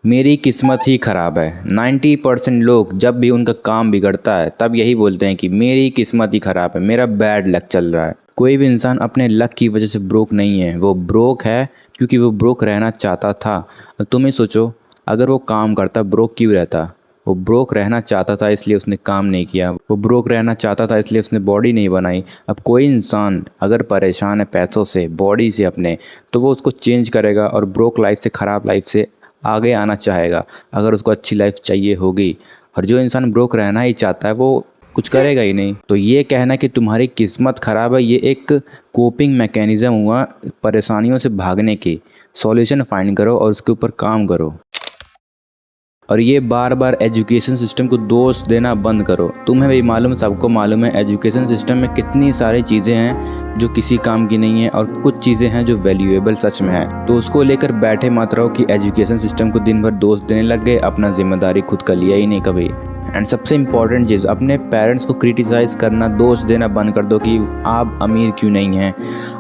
मेरी किस्मत ही ख़राब है। 90% लोग जब भी उनका काम बिगड़ता है तब यही बोलते हैं कि मेरी किस्मत ही ख़राब है, मेरा बैड लक चल रहा है। कोई भी इंसान अपने लक की वजह से ब्रोक नहीं है, वो ब्रोक है क्योंकि वो ब्रोक रहना चाहता था। तुम ही सोचो, अगर वो काम करता ब्रोक क्यों रहता? वो ब्रोक रहना चाहता था इसलिए उसने काम नहीं किया, वो ब्रोक रहना चाहता था इसलिए उसने बॉडी नहीं बनाई। अब कोई इंसान अगर परेशान है पैसों से, बॉडी से अपने, तो वो उसको चेंज करेगा और ब्रोक लाइफ से, ख़राब लाइफ से आगे आना चाहेगा अगर उसको अच्छी लाइफ चाहिए होगी। और जो इंसान ब्रोक रहना ही चाहता है वो कुछ करेगा ही नहीं। तो ये कहना कि तुम्हारी किस्मत ख़राब है, ये एक कोपिंग मैकेनिज़्म हुआ परेशानियों से भागने की। सॉल्यूशन फाइंड करो और उसके ऊपर काम करो। और ये बार बार एजुकेशन सिस्टम को दोष देना बंद करो। तुम्हें भी मालूम, सबको मालूम है एजुकेशन सिस्टम में कितनी सारी चीज़ें हैं जो किसी काम की नहीं है और कुछ चीज़ें हैं जो वैल्यूएबल सच में है। तो उसको लेकर बैठे मत रहो कि एजुकेशन सिस्टम को दिन भर दोष देने लग गए, अपना जिम्मेदारी खुद का लिया ही नहीं कभी। एंड सबसे इम्पॉर्टेंट चीज़, अपने पेरेंट्स को क्रिटिसाइज़ करना, दोष देना बंद कर दो कि आप अमीर क्यों नहीं हैं,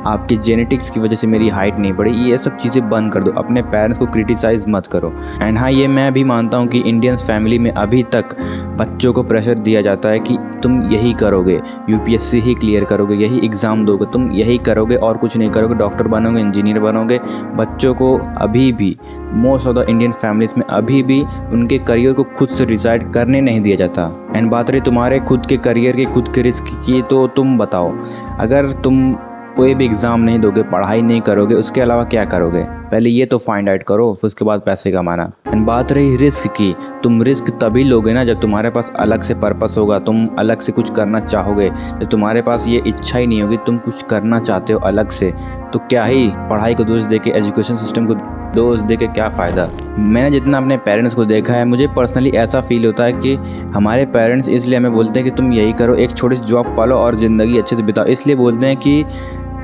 आपके जेनेटिक्स की वजह से मेरी हाइट नहीं बढ़ी। ये सब चीज़ें बंद कर दो, अपने पेरेंट्स को क्रिटिसाइज़ मत करो। एंड हाँ, ये मैं भी मानता हूँ कि इंडियन फैमिली में अभी तक बच्चों को प्रेशर दिया जाता है कि तुम यही करोगे, यूपीएससी ही क्लियर करोगे, यही एग्ज़ाम दोगे, तुम यही करोगे और कुछ नहीं करोगे, डॉक्टर बनोगे, इंजीनियर बनोगे। बच्चों को अभी भी most of the Indian families में अभी भी उनके करियर को खुद से डिसाइड करने नहीं दिया जाता। एंड बात रही तुम्हारे खुद के करियर के, खुद के रिस्क की, तो तुम बताओ, अगर तुम कोई भी एग्ज़ाम नहीं दोगे, पढ़ाई नहीं करोगे, उसके अलावा क्या करोगे? पहले ये तो फाइंड आउट करो, फिर उसके बाद पैसे कमाना। एंड बात रही रिस्क की, तुम रिस्क तभी लोगे ना जब तुम्हारे पास अलग से पर्पस होगा, तुम अलग से कुछ करना चाहोगे। जब तुम्हारे पास ये इच्छा ही नहीं होगी, तुम कुछ करना चाहते हो अलग से, तो क्या ही पढ़ाई को दोष देके, एजुकेशन सिस्टम को दोष देके क्या फ़ायदा? मैंने जितना अपने पेरेंट्स को देखा है, मुझे पर्सनली ऐसा फील होता है कि हमारे पेरेंट्स इसलिए हमें बोलते हैं कि तुम यही करो, एक छोटी सी जॉब पालो और ज़िंदगी अच्छे से बिताओ। इसलिए बोलते हैं कि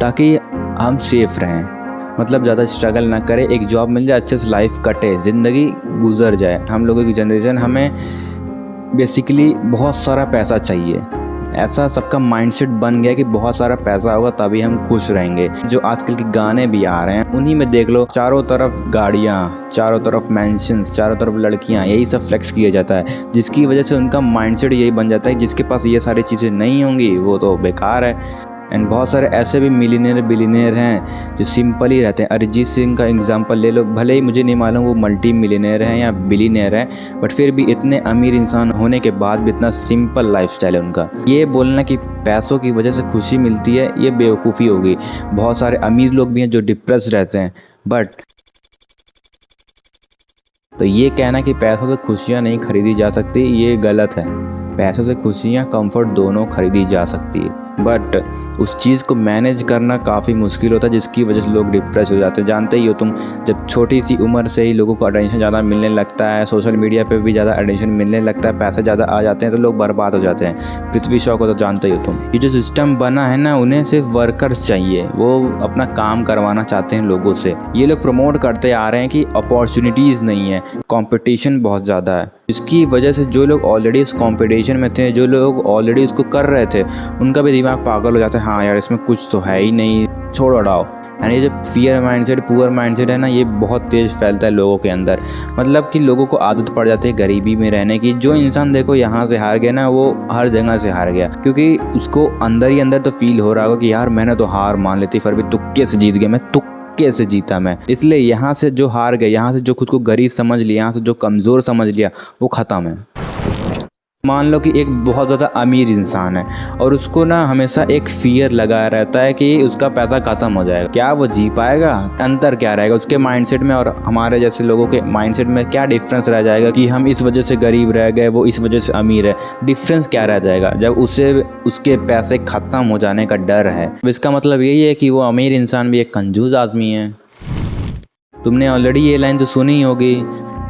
ताकि हम सेफ़ रहें, मतलब ज़्यादा स्ट्रगल ना करें, एक जॉब मिल जाए, अच्छे से लाइफ कटे, ज़िंदगी गुजर जाए। हम लोगों की जनरेशन, हमें बेसिकली बहुत सारा पैसा चाहिए, ऐसा सबका माइंडसेट बन गया कि बहुत सारा पैसा होगा तभी हम खुश रहेंगे। जो आजकल के गाने भी आ रहे हैं उन्हीं में देख लो, चारों तरफ गाड़ियाँ, चारों तरफ मैंशंस, चारों तरफ लड़कियाँ, यही सब फ्लेक्स किया जाता है, जिसकी वजह से उनका माइंडसेट यही बन जाता है जिसके पास ये सारी चीज़ें नहीं होंगी वो तो बेकार है। एंड बहुत सारे ऐसे भी मिलीनियर बिलीनियर हैं जो सिंपल ही रहते हैं। अरिजीत सिंह का एग्जांपल ले लो, भले ही मुझे नहीं मालूम वो मल्टी मिलीनियर हैं या बिलीनियर हैं, बट फिर भी इतने अमीर इंसान होने के बाद भी इतना सिंपल लाइफस्टाइल है उनका। ये बोलना कि पैसों की वजह से खुशी मिलती है, ये बेवकूफ़ी होगी। बहुत सारे अमीर लोग भी हैं जो डिप्रेस रहते हैं, बट तो ये कहना कि पैसों से खुशियाँ नहीं खरीदी जा सकती, ये गलत है। पैसों से खुशियाँ, कंफर्ट दोनों खरीदी जा सकती है, बट उस चीज़ को मैनेज करना काफ़ी मुश्किल होता है, जिसकी वजह से लोग डिप्रेस हो जाते हैं। जानते ही हो तुम, जब छोटी सी उम्र से ही लोगों को अटेंशन ज़्यादा मिलने लगता है, सोशल मीडिया पे भी ज़्यादा अटेंशन मिलने लगता है, पैसे ज़्यादा आ जाते हैं तो लोग बर्बाद हो जाते हैं। पृथ्वी शॉ को तो जानते ही हो तुम। ये जो सिस्टम बना है ना, उन्हें सिर्फ वर्कर्स चाहिए, वो अपना काम करवाना चाहते हैं लोगों से। ये लोग प्रमोट करते आ रहे हैं कि अपॉर्चुनिटीज़ नहीं है, कॉम्पिटिशन बहुत ज़्यादा है, इसकी वजह से जो लोग ऑलरेडी इस कॉम्पिटिशन में थे, जो लोग ऑलरेडी इसको कर रहे थे, उनका भी दिमाग पागल हो जाता है। हाँ यार, इसमें कुछ तो है ही नहीं, छोड़ो हटाओ। यानी ये जो फियर माइंडसेट, पुअर माइंडसेट है ना, ये बहुत तेज़ फैलता है लोगों के अंदर। मतलब कि लोगों को आदत पड़ जाती है गरीबी में रहने की। जो इंसान देखो यहाँ से हार गया ना, वो हर जगह से हार गया, क्योंकि उसको अंदर ही अंदर तो फील हो रहा होगा कि यार मैंने तो हार मान ली थी, फिर भी तुक्के से जीत गया मैं, तुक्के से जीता मैं। इसलिए यहाँ से जो हार गए, यहाँ से जो खुद को गरीब समझ लिया, यहाँ से जो कमज़ोर समझ लिया, वो ख़त्म है। मान लो कि एक बहुत ज़्यादा अमीर इंसान है और उसको ना हमेशा एक फियर लगा रहता है कि उसका पैसा ख़त्म हो जाएगा, क्या वो जी पाएगा? अंतर क्या रहेगा उसके माइंडसेट में और हमारे जैसे लोगों के माइंडसेट में? क्या डिफरेंस रह जाएगा कि हम इस वजह से गरीब रह गए, वो इस वजह से अमीर है? डिफरेंस क्या रह जाएगा जब उसे उसके पैसे ख़त्म हो जाने का डर है? इसका मतलब यही है कि वो अमीर इंसान भी एक कंजूस आदमी है। तुमने ऑलरेडी ये लाइन तो सुनी होगी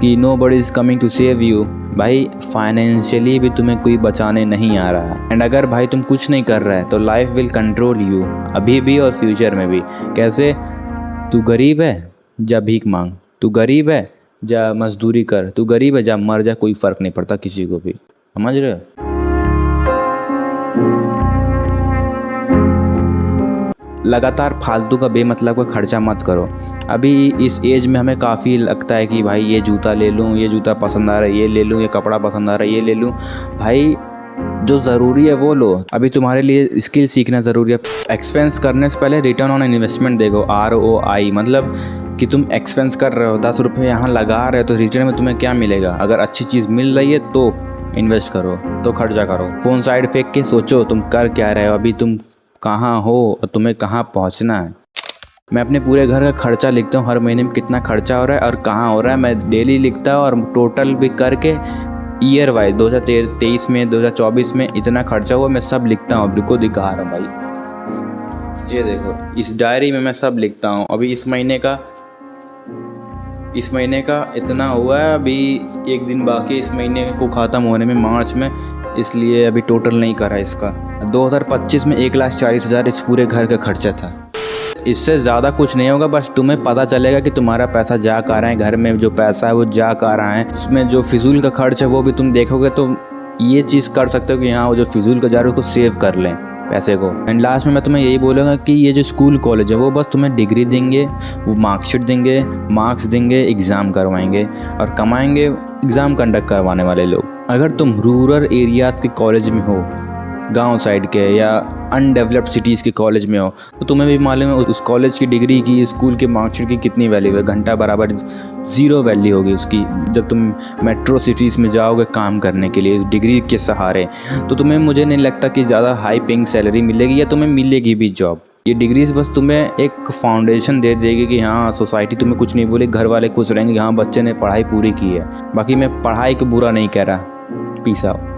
कि nobody is coming to save you. भाई फाइनेंशियली भी तुम्हें कोई बचाने नहीं आ रहा। एंड अगर भाई तुम कुछ नहीं कर रहे तो लाइफ विल कंट्रोल यू, अभी भी और फ्यूचर में भी। कैसे? तू गरीब है, जा भीख मांग। तू गरीब है, जा मजदूरी कर। तू गरीब है, जा मर जा, कोई फ़र्क नहीं पड़ता किसी को भी। समझ रहे हो? लगातार फालतू का बेमतलब का खर्चा मत करो। अभी इस एज में हमें काफ़ी लगता है कि भाई ये जूता ले लूँ, ये जूता पसंद आ रहा है ये ले लूँ, ये कपड़ा पसंद आ रहा है ये ले लूँ। भाई जो ज़रूरी है वो लो। अभी तुम्हारे लिए स्किल सीखना ज़रूरी है। एक्सपेंस करने से पहले रिटर्न ऑन इन्वेस्टमेंट देखो, ROI, मतलब कि तुम एक्सपेंस कर रहे हो 10 रुपये यहाँ लगा रहे हो तो रिटर्न में तुम्हें क्या मिलेगा। अगर अच्छी चीज़ मिल रही है तो इन्वेस्ट करो, तो खर्चा करो। फ़ोन साइड फेंक के सोचो तुम कर क्या रहे हो, अभी तुम कहाँ हो और तुम्हें कहाँ पहुँचना है। मैं अपने पूरे घर का खर्चा लिखता हूँ, हर महीने में कितना खर्चा हो रहा है और कहाँ हो रहा है, मैं डेली लिखता हूँ। और टोटल भी करके ईयर वाइज 2023 में 2024 में इतना खर्चा हुआ मैं सब लिखता हूँ। अभी को दिखा रहा हूँ भाई, ये देखो इस डायरी में मैं सब लिखता हूँ। अभी इस महीने का इतना हुआ है, अभी एक दिन बाकी इस महीने को ख़त्म होने में, मार्च में, इसलिए अभी टोटल नहीं करा इसका। 2025 में 1,40,000 इस पूरे घर का खर्चा था। इससे ज़्यादा कुछ नहीं होगा, बस तुम्हें पता चलेगा कि तुम्हारा पैसा जा कहाँ रहा है, घर में जो पैसा है वो जा कहाँ रहा है, उसमें जो फिजूल का खर्च है वो भी तुम देखोगे तो ये चीज़ कर सकते हो कि हाँ वो जो फिजूल का जा रहा है उसको सेव कर लें पैसे को। एंड लास्ट में मैं तुम्हें यही बोलूँगा कि ये जो स्कूल कॉलेज है वो बस तुम्हें डिग्री देंगे, वो मार्कशीट देंगे, मार्क्स देंगे, एग्ज़ाम करवाएंगे और कमाएंगे एग्ज़ाम कंडक्ट करवाने वाले लोग। अगर तुम रूरल एरियाज़ के कॉलेज में हो, गांव साइड के या अनडेवलप्ड सिटीज़ के कॉलेज में हो, तो तुम्हें भी मालूम है उस कॉलेज की डिग्री की, स्कूल के मार्कशीट की कितनी वैल्यू है। घंटा बराबर 0 वैल्यू होगी उसकी जब तुम मेट्रो सिटीज़ में जाओगे काम करने के लिए डिग्री के सहारे। तो तुम्हें, मुझे नहीं लगता कि ज़्यादा हाई पेइंग सैलरी मिलेगी या तुम्हें मिलेगी भी जॉब। ये डिग्रीज बस तुम्हें एक फाउंडेशन दे देगी कि हाँ सोसाइटी तुम्हें कुछ नहीं बोले, घर वाले खुश रहेंगे, हाँ बच्चे ने पढ़ाई पूरी की है। बाकी मैं पढ़ाई को बुरा नहीं कह रहा। Peace out.